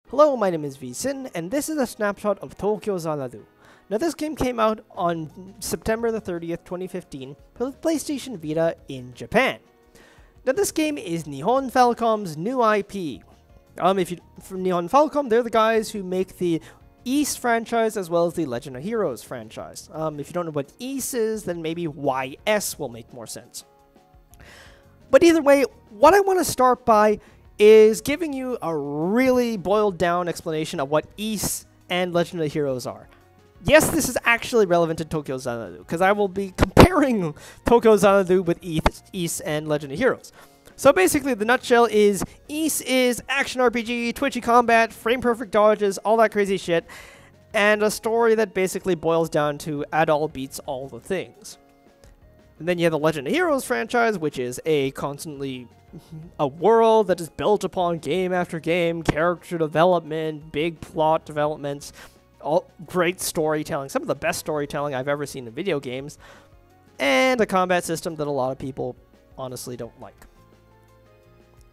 Hello, my name is Vsin, and this is a snapshot of東亰ザナドゥ. Now this game came out on September the 30th, 2015 for the PlayStation Vita in Japan. Now this game is Nihon Falcom's new IP. From Nihon Falcom, they're the guys who make the Ys franchise as well as the Legend of Heroes franchise. If you don't know what Ys is, then maybe YS will make more sense. But either way, what I want to start by is giving you a really boiled down explanation of what Ys and Legend of Heroes are. Yes, this is actually relevant to東亰ザナドゥ, because I will be comparing東亰ザナドゥwith Ys and Legend of Heroes. So basically, the nutshell is, Ys is action RPG, twitchy combat, frame-perfect dodges, all that crazy shit, and a story that basically boils down to add all beats all the things. And then you have the Legend of Heroes franchise, which is a world that is built upon game after game, character development, big plot developments, all great storytelling, some of the best storytelling I've ever seen in video games, and a combat system that a lot of people honestly don't like.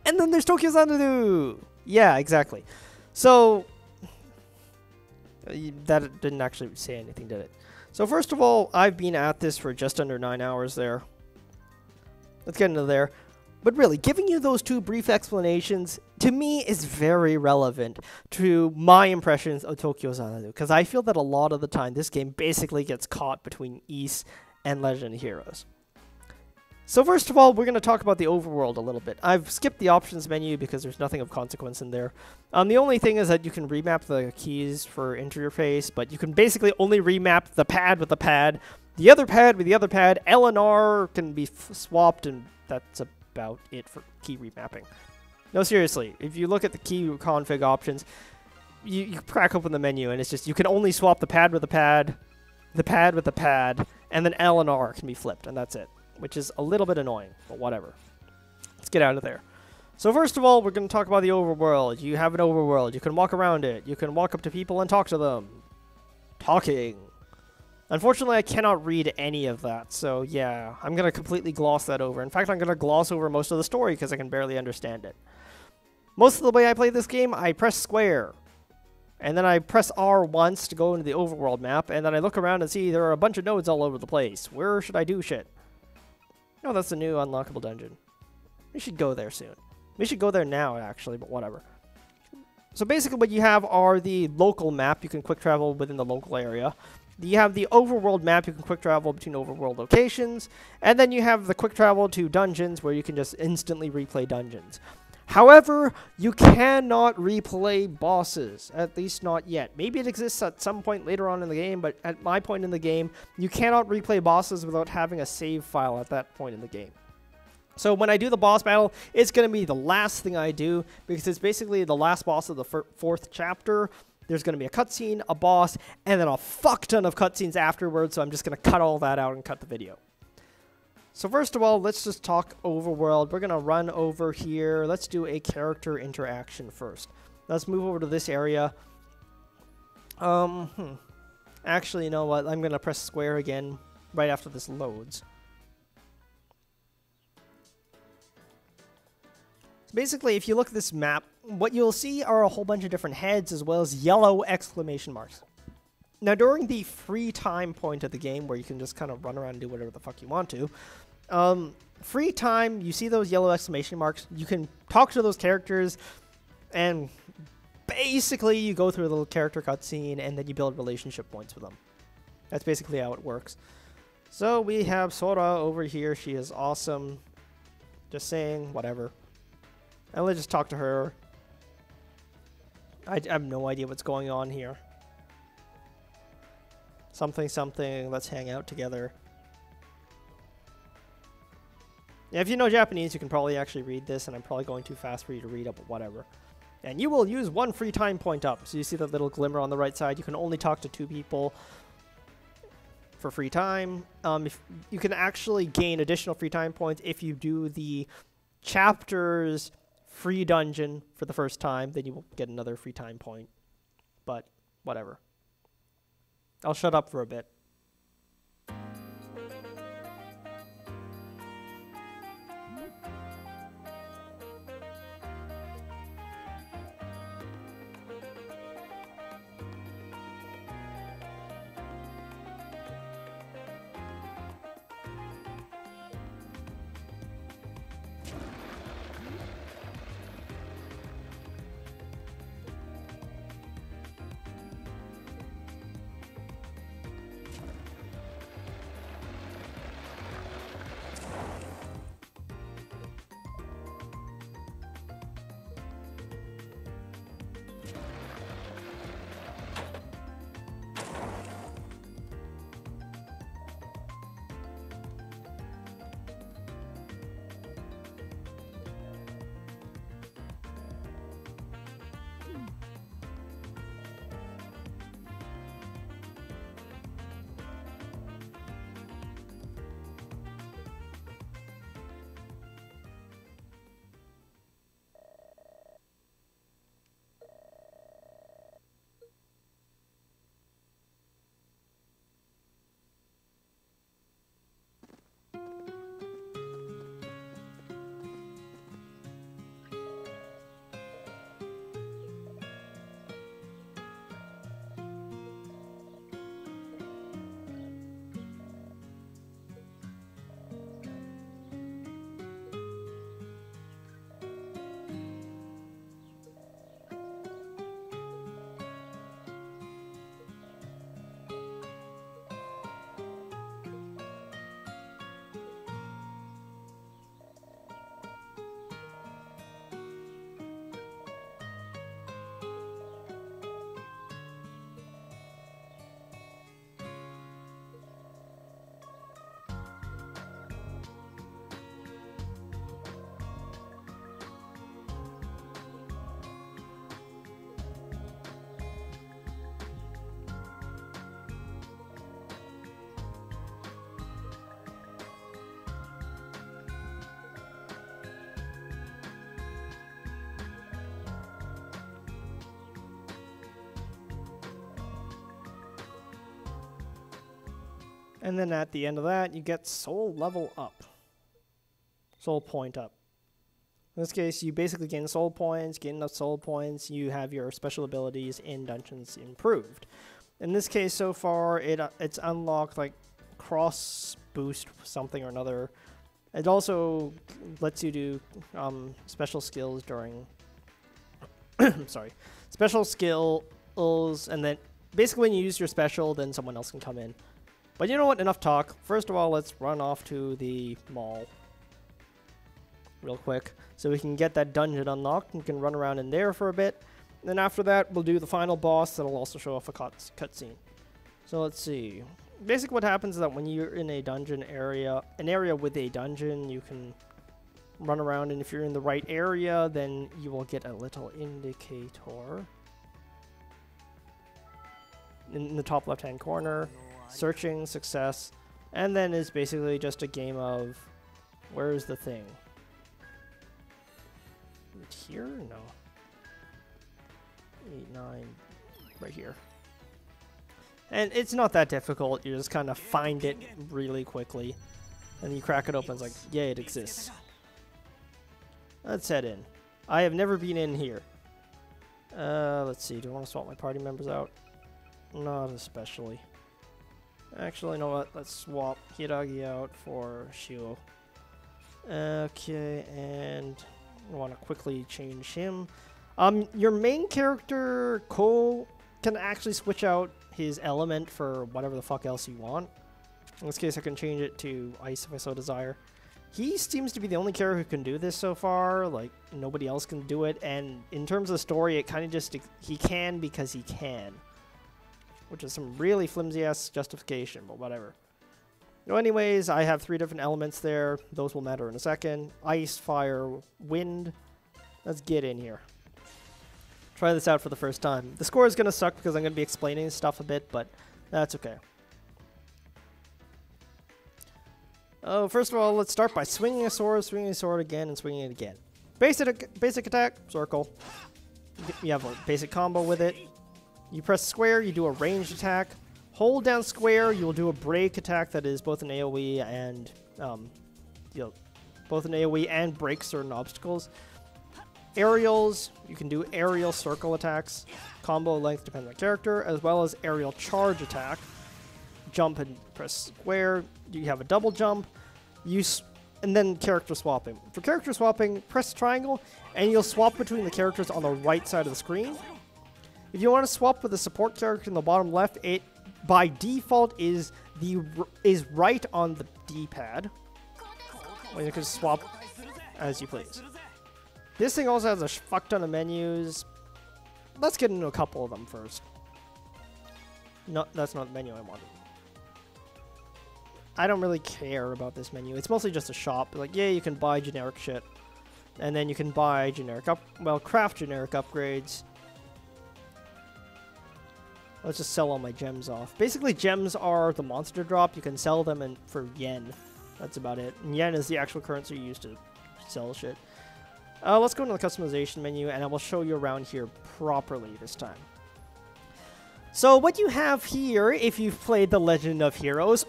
And then there's東亰ザナドゥ! Yeah, exactly. So, that didn't actually say anything, did it? So first of all, I've been at this for just under 9 hours there. Let's get into there. But really, giving you those two brief explanations, to me, is very relevant to my impressions of東亰ザナドゥ, because I feel that a lot of the time, this game basically gets caught between Ys and Legend of Heroes. So first of all, we're going to talk about the overworld a little bit. I've skipped the options menu because there's nothing of consequence in there. The only thing is that you can remap the keys for interface, but you can basically only remap the pad with the pad. The other pad with the other pad, L and R can be swapped, and that's about it for key remapping. No, seriously, if you look at the key config options, you crack open the menu, and it's just, you can only swap the pad with the pad with the pad, and then L and R can be flipped, and that's it. Which is a little bit annoying, but whatever. Let's get out of there. So first of all, we're going to talk about the overworld. You have an overworld. You can walk around it. You can walk up to people and talk to them. Talking. Unfortunately, I cannot read any of that, so yeah, I'm going to completely gloss that over. In fact, I'm going to gloss over most of the story because I can barely understand it. Most of the way I play this game, I press square. And then I press R once to go into the overworld map, and then I look around and see there are a bunch of nodes all over the place. Where should I do shit? Oh, that's a new unlockable dungeon. We should go there soon. We should go there now, actually, but whatever. So basically what you have are the local map. You can quick travel within the local area. You have the overworld map. You can quick travel between overworld locations. And then you have the quick travel to dungeons where you can just instantly replay dungeons. However, you cannot replay bosses, at least not yet. Maybe it exists at some point later on in the game, but at my point in the game, you cannot replay bosses without having a save file at that point in the game. So when I do the boss battle, it's going to be the last thing I do, because it's basically the last boss of the fourth chapter. There's going to be a cutscene, a boss, and then a fuck ton of cutscenes afterwards, so I'm just going to cut all that out and cut the video. So first of all, let's just talk overworld. We're going to run over here. Let's do a character interaction first. Let's move over to this area. Actually, you know what? I'm going to press square again right after this loads. So basically, if you look at this map, what you'll see are a whole bunch of different heads as well as yellow exclamation marks. Now, during the free time point of the game, where you can just kind of run around and do whatever the fuck you want to, free time, you see those yellow exclamation marks, you can talk to those characters, and basically you go through a little character cutscene, and then you build relationship points with them. That's basically how it works. So we have Sora over here. She is awesome. Just saying, whatever. And let's just talk to her. I have no idea what's going on here. Something, something, let's hang out together. Yeah, if you know Japanese, you can probably actually read this, and I'm probably going too fast for you to read it, but whatever. And you will use one free time point up. So you see that little glimmer on the right side. You can only talk to 2 people for free time. If you can actually gain additional free time points if you do the chapter's free dungeon for the first time, then you will get another free time point. But whatever. I'll shut up for a bit. And then at the end of that, you get soul level up. Soul point up. In this case, you basically gain soul points. Gain enough soul points, you have your special abilities in dungeons improved. In this case, so far, it's unlocked like cross boost something or another. It also lets you do special skills during... sorry. Special skills, and then basically when you use your special, then someone else can come in. But you know what? Enough talk. First of all, let's run off to the mall real quick so we can get that dungeon unlocked and can run around in there for a bit. And then after that, we'll do the final boss that'll also show off a cutscene. So let's see. Basically what happens is that when you're in a dungeon area, an area with a dungeon, you can run around, and if you're in the right area, then you will get a little indicator in the top left-hand corner. Searching, success, and then it's basically just a game of where's the thing? Here? No. 8, 9, right here. And it's not that difficult. You just kind of find it really quickly, and you crack it open. It's like, yeah, it exists. Let's head in. I have never been in here. Let's see. Do I want to swap my party members out? Not especially. Actually, you know what? Let's swap Hiragi out for Shio. Okay, and I want to quickly change him. Your main character, Ko, can actually switch out his element for whatever the fuck else you want. In this case, I can change it to Ice if I so desire. He seems to be the only character who can do this so far. Like, nobody else can do it. And in terms of the story, it kind of just... He can because he can. Which is some really flimsy-ass justification, but whatever. No, anyways, I have 3 different elements there. Those will matter in a second. Ice, fire, wind. Let's get in here. Try this out for the first time. The score is going to suck because I'm going to be explaining stuff a bit, but that's okay. Oh, first of all, let's start by swinging a sword again, and swinging it again. Basic attack, circle. You have a basic combo with it. You press square, you do a ranged attack. Hold down square, you'll do a break attack that is both an AoE and both an AoE and break certain obstacles. Aerials, you can do aerial circle attacks. Combo length depends on character, as well as aerial charge attack. Jump and press square. You have a double jump. And then character swapping. For character swapping, press triangle, and you'll swap between the characters on the right side of the screen. If you want to swap with the support character in the bottom left, it by default is right on the D-pad. Well, you can swap as you please. This thing also has a fuck ton of menus. Let's get into a couple of them first. No, that's not the menu I wanted. I don't really care about this menu. It's mostly just a shop. Like, yeah, you can buy generic shit. And then you can buy craft generic upgrades. Let's just sell all my gems off. Basically, gems are the monster drop. You can sell them for yen. That's about it. And yen is the actual currency used to sell shit. Let's go into the customization menu, and I will show you around here properly this time. So what you have here, if you've played The Legend of Heroes,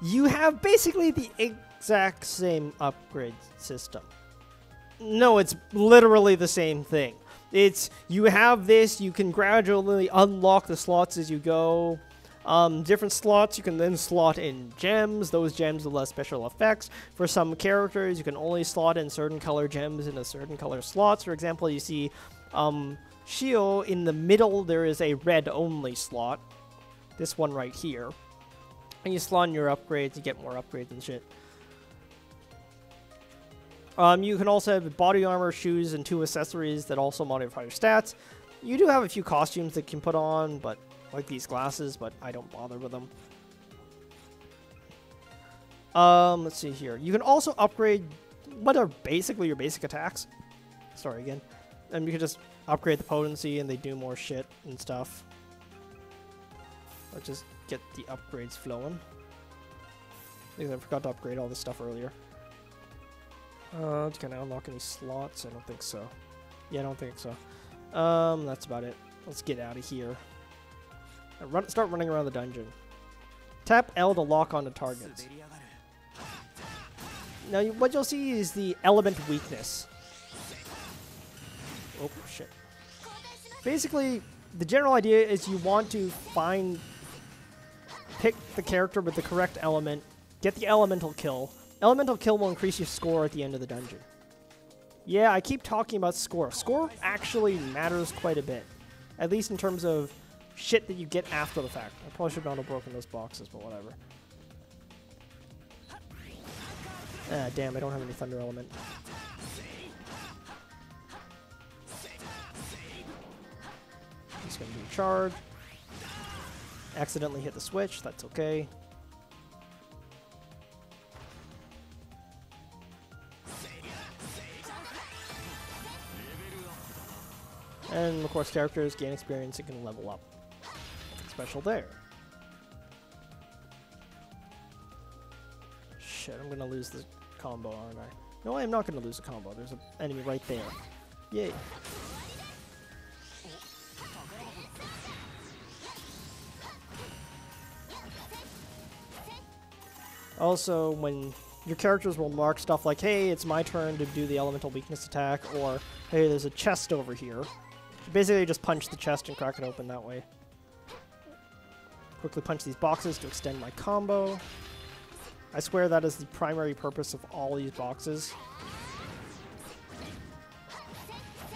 you have basically the exact same upgrade system. No, it's literally the same thing. You have this, you can gradually unlock the slots as you go. Different slots, you can then slot in gems. Those gems will have special effects. For some characters, you can only slot in certain color gems into certain color slots. For example, you see Shio in the middle, there is a red only slot. This one right here. And you slot in your upgrades, you get more upgrades and shit. You can also have body armor, shoes, and 2 accessories that also modify your stats. You do have a few costumes that you can put on, but like these glasses, but I don't bother with them. Let's see here. You can also upgrade what are basically your basic attacks. Sorry again. And you can just upgrade the potency and they do more shit and stuff. Let's just get the upgrades flowing. Because I forgot to upgrade all this stuff earlier. Can I unlock any slots? I don't think so. Yeah, I don't think so. That's about it. Let's get out of here. Start running around the dungeon. Tap L to lock onto targets. Now, what you'll see is the element weakness. Oh, shit. Basically, the general idea is you want to pick the character with the correct element, get the elemental kill. Elemental kill will increase your score at the end of the dungeon. Yeah, I keep talking about score. Score actually matters quite a bit. At least in terms of shit that you get after the fact. I probably should not have broken those boxes, but whatever. Ah, damn, I don't have any Thunder Element. Just gonna do a charge. Accidentally hit the switch, that's okay. And of course characters gain experience and can level up. Nothing special there. Shit, I'm gonna lose the combo, aren't I? No, I'm not gonna lose the combo. There's an enemy right there. Yay. Also, when your characters will mark stuff like, hey, it's my turn to do the elemental weakness attack, or hey, there's a chest over here. Basically, just punch the chest and crack it open that way. Quickly punch these boxes to extend my combo. I swear that is the primary purpose of all these boxes.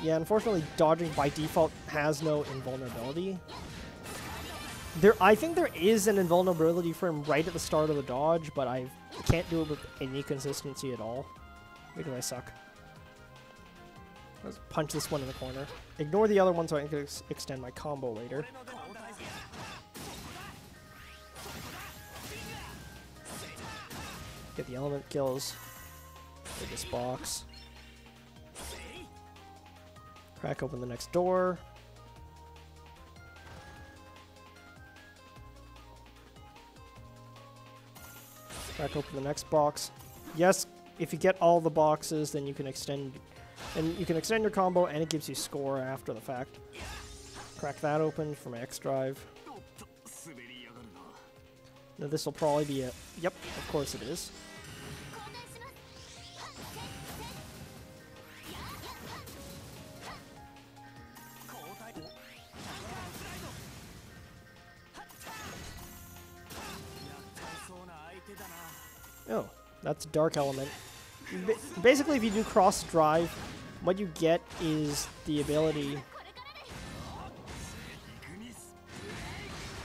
Yeah, unfortunately, dodging by default has no invulnerability. I think there is an invulnerability for him right at the start of the dodge, but I can't do it with any consistency at all because I suck. Let's punch this one in the corner. Ignore the other one so I can extend my combo later. Get the element kills. Get this box. Crack open the next door. Crack open the next box. Yes, if you get all the boxes, then you can extend your combo, and it gives you score after the fact. Crack that open for my X drive. Now this will probably be a... Yep, of course it is. Oh, that's Dark Element. Basically, if you do cross drive, what you get is the ability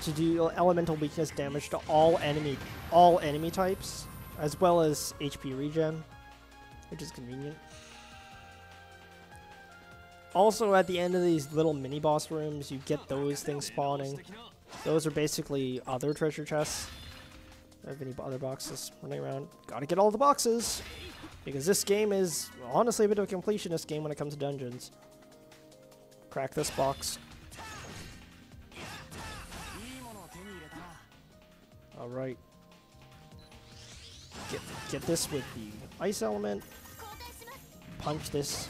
to do elemental weakness damage to all enemy types, as well as HP regen, which is convenient. Also, at the end of these little mini boss rooms, you get those things spawning. Those are basically other treasure chests. I have any other boxes running around. Gotta get all the boxes! Because this game is honestly a bit of a completionist game when it comes to dungeons. Crack this box. Alright. Get this with the ice element. Punch this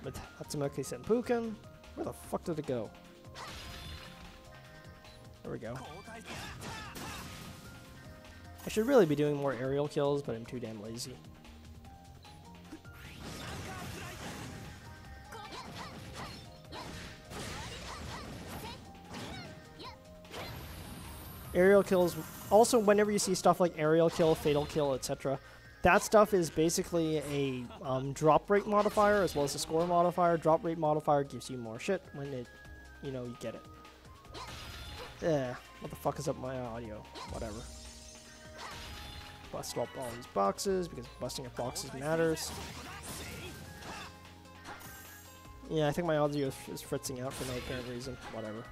with Hatsumaki Senpuken. Where the fuck did it go? There we go. I should really be doing more aerial kills, but I'm too damn lazy. Aerial kills, also whenever you see stuff like aerial kill, fatal kill, etc., that stuff is basically a drop rate modifier as well as a score modifier. Drop rate modifier gives you more shit when it, you get it. What the fuck is up my audio? Whatever. Bust up all these boxes because busting up boxes matters. Yeah, I think my audio is fritzing out for no apparent reason. Whatever.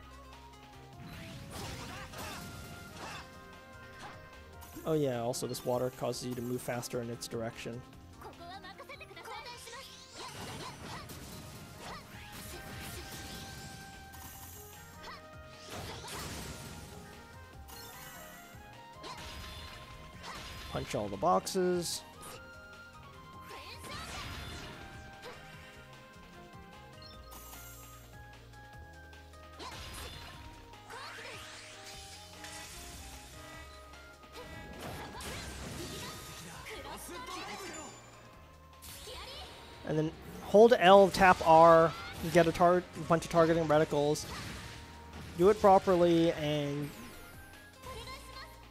Oh yeah, also this water causes you to move faster in its direction. Punch all the boxes. and then hold L, tap R, you get a bunch of targeting reticles. Do it properly, and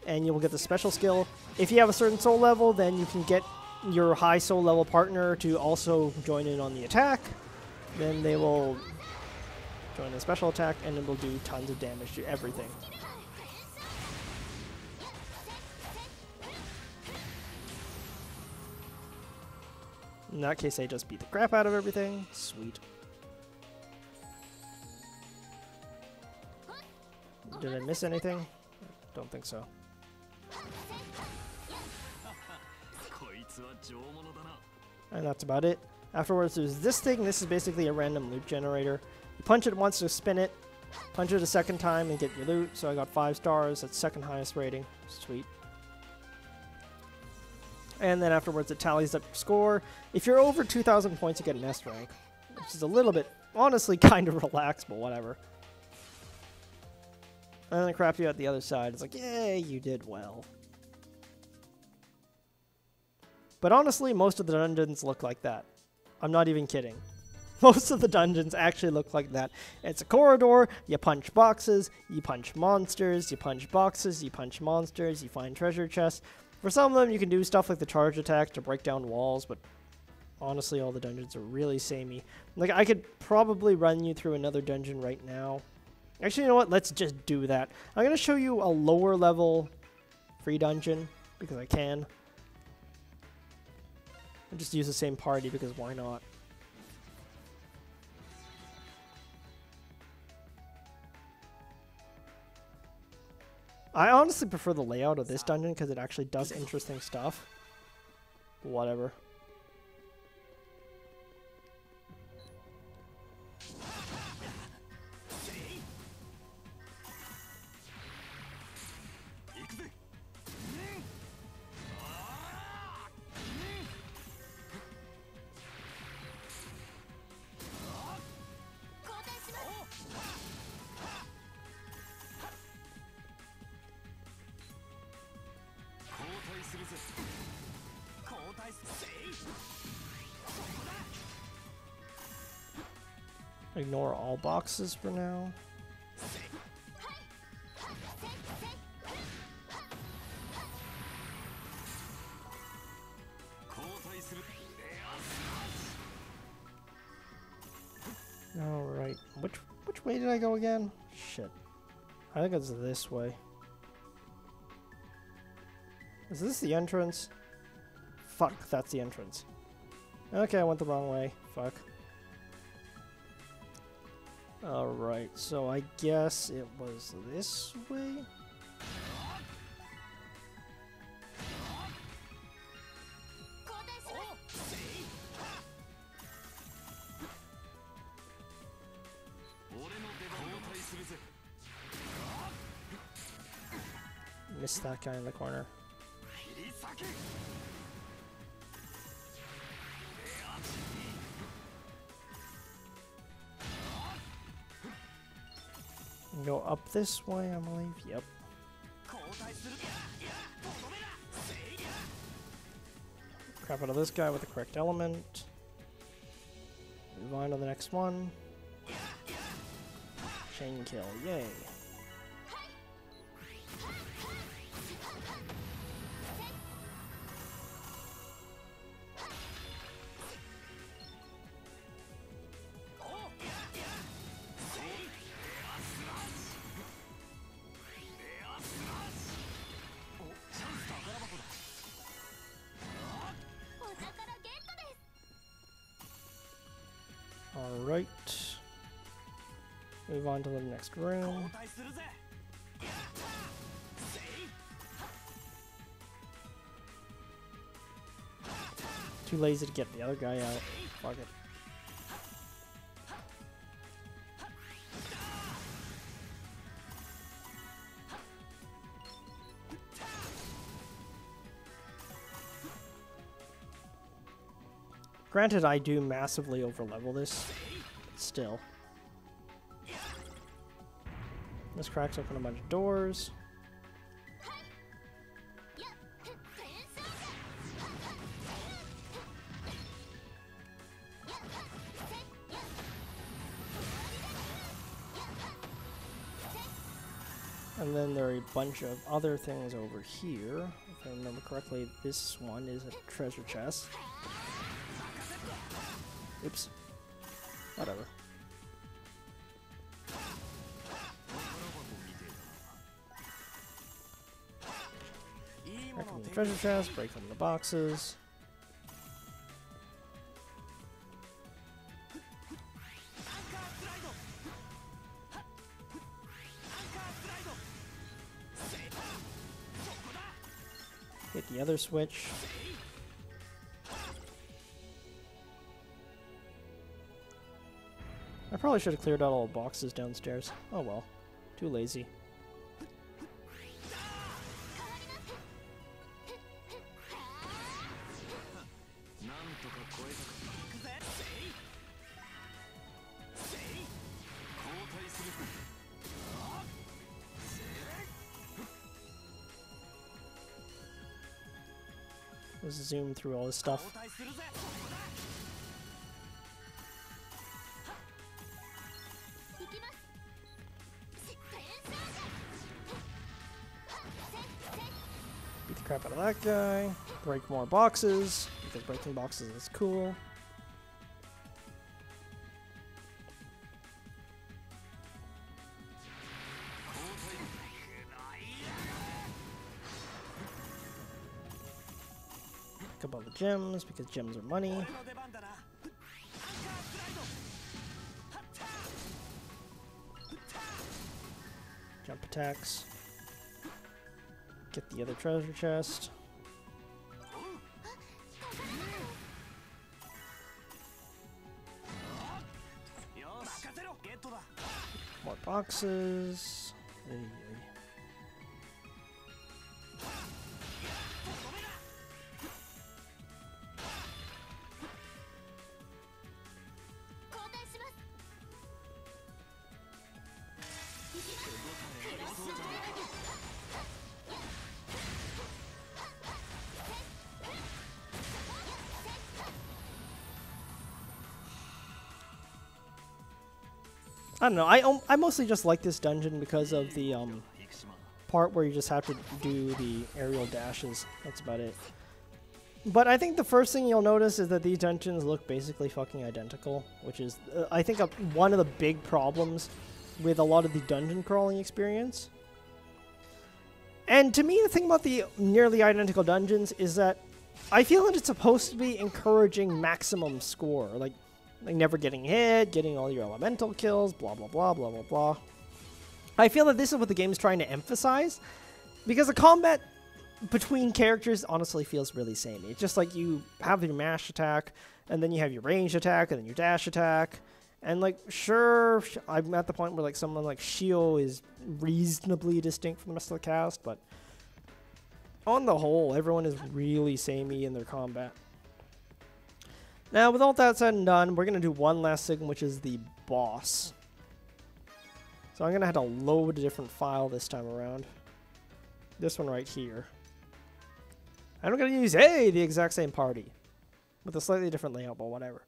you will get the special skill. If you have a certain soul level, then you can get your high soul level partner to also join in on the attack. Then they will join the special attack, and it will do tons of damage to everything. In that case, they just beat the crap out of everything. Sweet. Did I miss anything? Don't think so. And that's about it. Afterwards, there's this thing. This is basically a random loot generator. You punch it once to spin it. Punch it a second time and get your loot. So I got 5 stars. That's second highest rating. Sweet. And then afterwards, it tallies up your score. If you're over 2,000 points, you get an S rank, which is a little bit, honestly, kind of relaxed, but whatever. And then crap you at the other side. It's like, yay, you did well. But honestly, most of the dungeons look like that. I'm not even kidding. Most of the dungeons actually look like that. It's a corridor, you punch boxes, you punch monsters, you punch boxes, you punch monsters, you find treasure chests. For some of them, you can do stuff like the charge attack to break down walls, but honestly, all the dungeons are really samey. Like, I could probably run you through another dungeon right now. Actually, you know what? Let's just do that. I'm going to show you a lower level free dungeon, because I can. I'll just use the same party, because why not? I honestly prefer the layout of this dungeon because it actually does interesting stuff. Whatever. Ignore all boxes for now. Alright, which way did I go again? Shit. I think it's this way. Is this the entrance? Fuck, that's the entrance. Okay, I went the wrong way. Fuck. Alright, so I guess it was this way? Missed that guy in the corner. Go up this way, I believe. Yep. Crap out of this guy with the correct element. Move on to the next one. Chain kill, yay. Alright. Move on to the next room. Too lazy to get the other guy out. Fuck it. Granted, I do massively overlevel this, but still. This cracks open a bunch of doors. And then there are a bunch of other things over here. If I remember correctly, this one is a treasure chest. Oops. Whatever. Break from the treasure chest, break from the boxes. Hit the other switch. I probably should have cleared out all the boxes downstairs. Oh well. Too lazy. Let's zoom through all this stuff. Beat the crap out of that guy. Break more boxes, because breaking boxes is cool. Pick up all the gems, because gems are money. Jump attacks. Get the other treasure chest. More boxes. I don't know. I mostly just like this dungeon because of the part where you just have to do the aerial dashes. That's about it. But I think the first thing you'll notice is that these dungeons look basically fucking identical, which is, I think, one of the big problems with a lot of the dungeon crawling experience. And to me, the thing about the nearly identical dungeons is that I feel that it's supposed to be encouraging maximum score, like never getting hit, getting all your elemental kills, blah, blah, blah, blah, blah, blah. I feel that this is what the game's trying to emphasize, because the combat between characters honestly feels really samey. It's just like you have your mash attack, and then you have your ranged attack, and then your dash attack. And, like, sure, I'm at the point where, like, someone like Shio is reasonably distinct from the rest of the cast, but on the whole, everyone is really samey in their combat. Now, with all that said and done, we're going to do one last thing, which is the boss. So I'm going to have to load a different file this time around. This one right here. And I'm going to use, hey, the exact same party, with a slightly different layout, but whatever.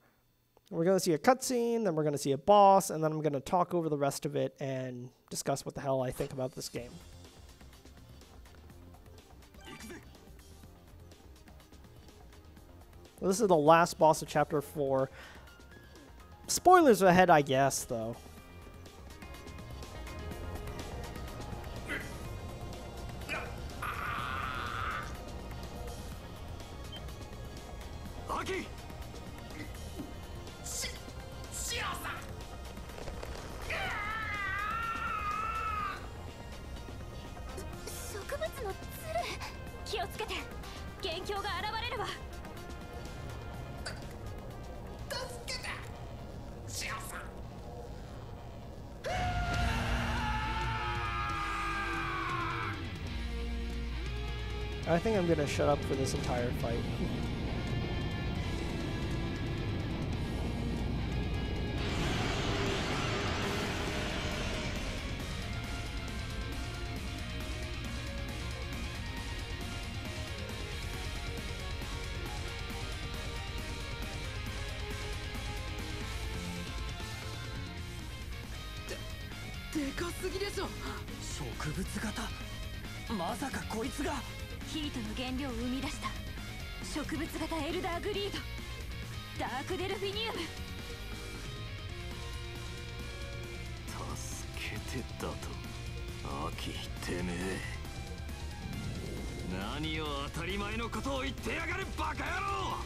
We're going to see a cutscene, then we're going to see a boss, and then I'm going to talk over the rest of it and discuss what the hell I think about this game. Well, this is the last boss of Chapter 4. Spoilers ahead, I guess, though. I think I'm gonna shut up for this entire fight. でかすぎでしょ。植物型。まさかこいつがヒートの原料を生み出した植物型エルダーグリード、ダークデルフィニウム。助けてだとアキ、てめえ何を当たり前のことを言ってやがるバカ野郎。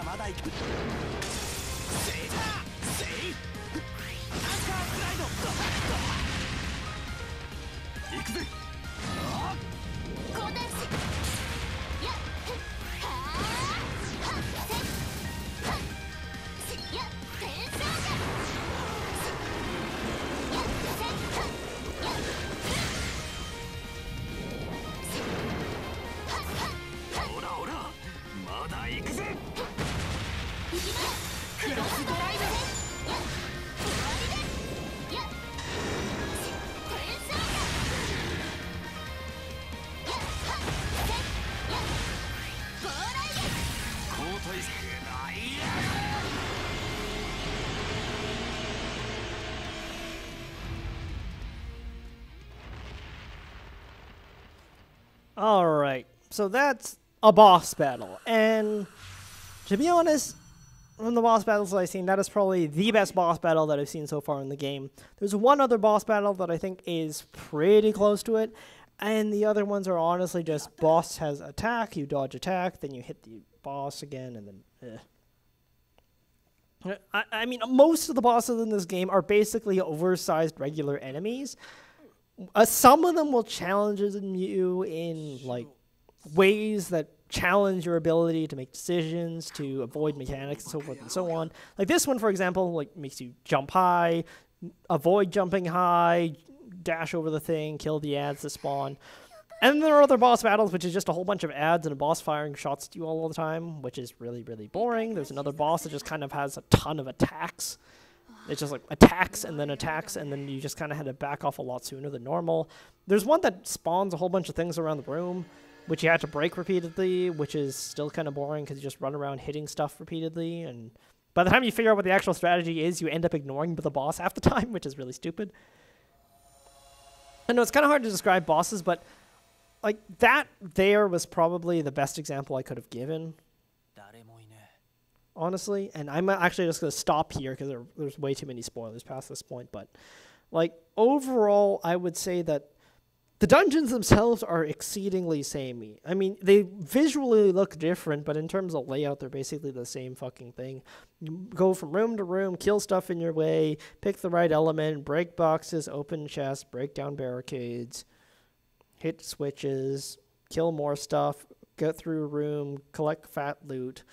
まだ行く。セーターセイアンカースライド。行くぜ。交代しやっはあせはっやっ転送者やっせはやっほらほらまだ行くぜ。クロスドライブでやっ終わりでやっ転送者やっはっせやっゴーライで交代してないや。Alright, so that's a boss battle, and to be honest, from the boss battles I've seen, that is probably the best boss battle that I've seen so far in the game. There's one other boss battle that I think is pretty close to it, and the other ones are honestly just boss has attack, you dodge attack, then you hit the boss again, and then I mean, most of the bosses in this game are basically oversized regular enemies. Some of them will challenge you in like ways that challenge your ability to make decisions, to avoid mechanics, and so forth and so on. Like this one, for example, like makes you jump high, avoid jumping high, dash over the thing, kill the ads that spawn. And then there are other boss battles, which is just a whole bunch of ads and a boss firing shots at you all the time, which is really, really boring. There's another boss that just kind of has a ton of attacks. It's just like attacks, and then you just kind of had to back off a lot sooner than normal. There's one that spawns a whole bunch of things around the room, which you have to break repeatedly, which is still kind of boring because you just run around hitting stuff repeatedly. And by the time you figure out what the actual strategy is, you end up ignoring the boss half the time, which is really stupid. I know it's kind of hard to describe bosses, but like that there was probably the best example I could have given, honestly. And I'm actually just going to stop here because there's way too many spoilers past this point. But like overall, I would say that the dungeons themselves are exceedingly samey. I mean, they visually look different, but in terms of layout, they're basically the same fucking thing. You go from room to room, kill stuff in your way, pick the right element, break boxes, open chests, break down barricades, hit switches, kill more stuff, get through a room, collect fat loot.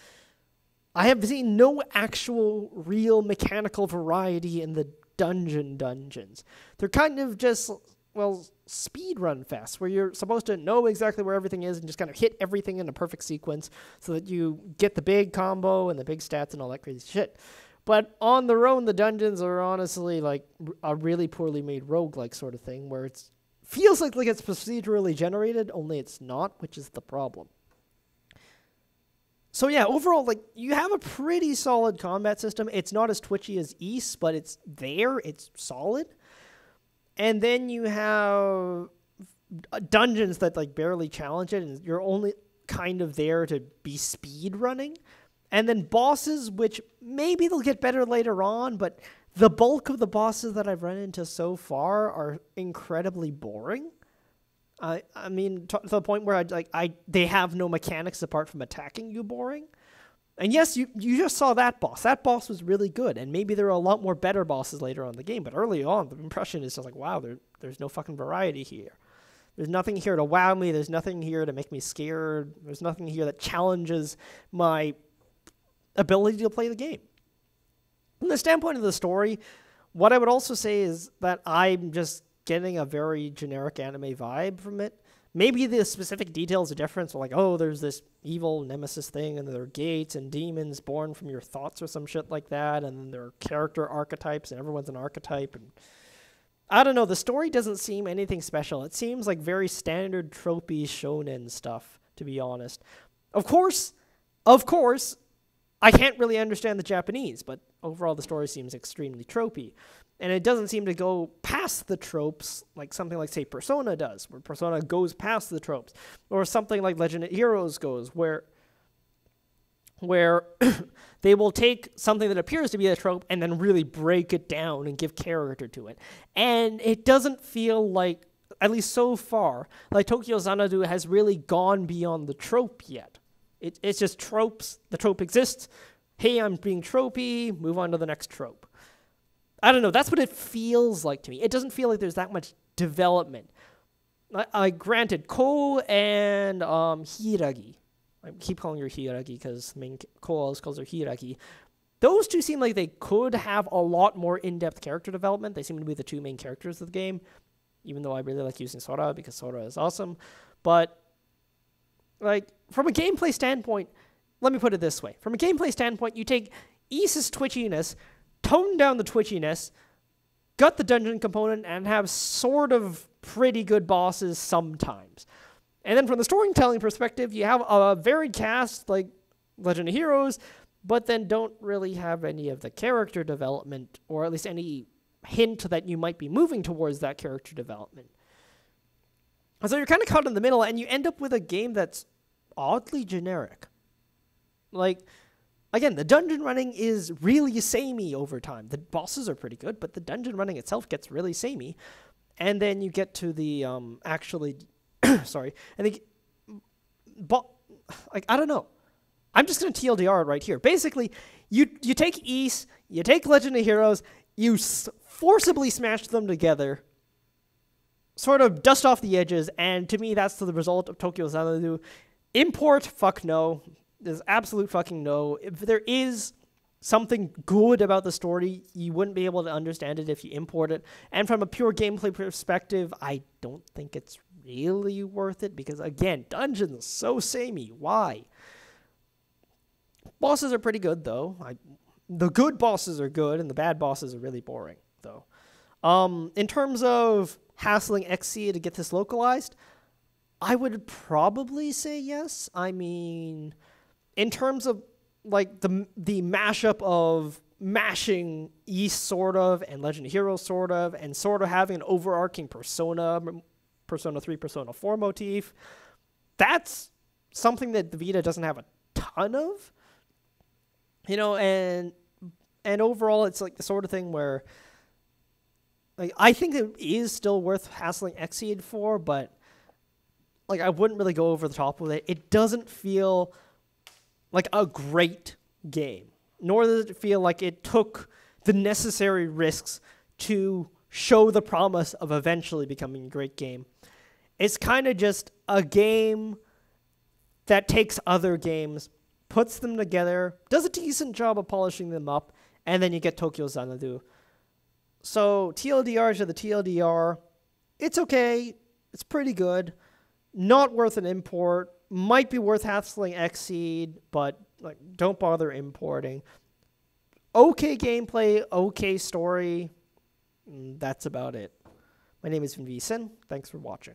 I have seen no actual real mechanical variety in the dungeons. They're kind of just, well, speedrun fests where you're supposed to know exactly where everything is and just kind of hit everything in a perfect sequence so that you get the big combo and the big stats and all that crazy shit. But on their own, the dungeons are honestly like a really poorly made roguelike sort of thing where it feels like it's procedurally generated, only it's not, which is the problem. So yeah, overall, like, you have a pretty solid combat system. It's not as twitchy as East, but it's there. It's solid. And then you have dungeons that, like, barely challenge it, and you're only kind of there to be speed running. And then bosses, which maybe they'll get better later on, but the bulk of the bosses that I've run into so far are incredibly boring. I mean, to the point where they have no mechanics apart from attacking you boring. And yes, you just saw that boss. That boss was really good, and maybe there are a lot more better bosses later on in the game, but early on, the impression is just like, wow, there's no fucking variety here. There's nothing here to wow me. There's nothing here to make me scared. There's nothing here that challenges my ability to play the game. From the standpoint of the story, what I would also say is that I'm just getting a very generic anime vibe from it. Maybe the specific details are different, so like, oh, there's this evil nemesis thing, and there are gates and demons born from your thoughts or some shit like that, and then there are character archetypes, and everyone's an archetype, and I don't know, the story doesn't seem anything special. It seems like very standard tropey shonen stuff, to be honest. Of course, I can't really understand the Japanese, but overall the story seems extremely tropey. And it doesn't seem to go past the tropes like something like, say, Persona does, where Persona goes past the tropes. Or something like Legend of Heroes goes, where they will take something that appears to be a trope and then really break it down and give character to it. And it doesn't feel like, at least so far, like Tokyo Xanadu has really gone beyond the trope yet. It's just tropes. The trope exists. Hey, I'm being tropey. Move on to the next trope. I don't know. That's what it feels like to me. It doesn't feel like there's that much development. I granted, Ko and Hiragi. I keep calling her Hiragi because Ko always calls her Hiragi. Those two seem like they could have a lot more in-depth character development. They seem to be the two main characters of the game, even though I really like using Sora because Sora is awesome. But like, from a gameplay standpoint, let me put it this way. From a gameplay standpoint, you take Isa's twitchiness, tone down the twitchiness, gut the dungeon component, and have sort of pretty good bosses sometimes. And then from the storytelling perspective, you have a varied cast like Legend of Heroes, but then don't really have any of the character development, or at least any hint that you might be moving towards that character development. So you're kind of caught in the middle, and you end up with a game that's oddly generic. Like, again, the dungeon running is really samey over time. The bosses are pretty good, but the dungeon running itself gets really samey. And then you get to the, sorry, and I don't know. I'm just going to TLDR it right here. Basically, you take Ys, you take Legend of Heroes, you forcibly smash them together, sort of dust off the edges, and to me, that's the result of Tokyo Xanadu. Import, fuck no. There's absolute fucking no. If there is something good about the story, you wouldn't be able to understand it if you import it. And from a pure gameplay perspective, I don't think it's really worth it because, again, dungeons so samey. Why? Bosses are pretty good, though. The good bosses are good, and the bad bosses are really boring, though. In terms of hassling XC to get this localized, I would probably say yes. I mean, in terms of like the mashup of mashing East sort of and Legend of Heroes sort of, and sort of having an overarching Persona 3, Persona 4 motif, that's something that the Vita doesn't have a ton of. You know, and overall, it's like the sort of thing where, like, I think it is still worth hassling Exceed for, but like I wouldn't really go over the top with it. It doesn't feel like a great game, nor does it feel like it took the necessary risks to show the promise of eventually becoming a great game. It's kind of just a game that takes other games, puts them together, does a decent job of polishing them up, and then you get Tokyo Xanadu. So TLDR to the TLDR, it's okay, it's pretty good, not worth an import, might be worth hassling Xseed, but like don't bother importing. Okay gameplay, okay story, that's about it. My name is Vin Vincent, thanks for watching.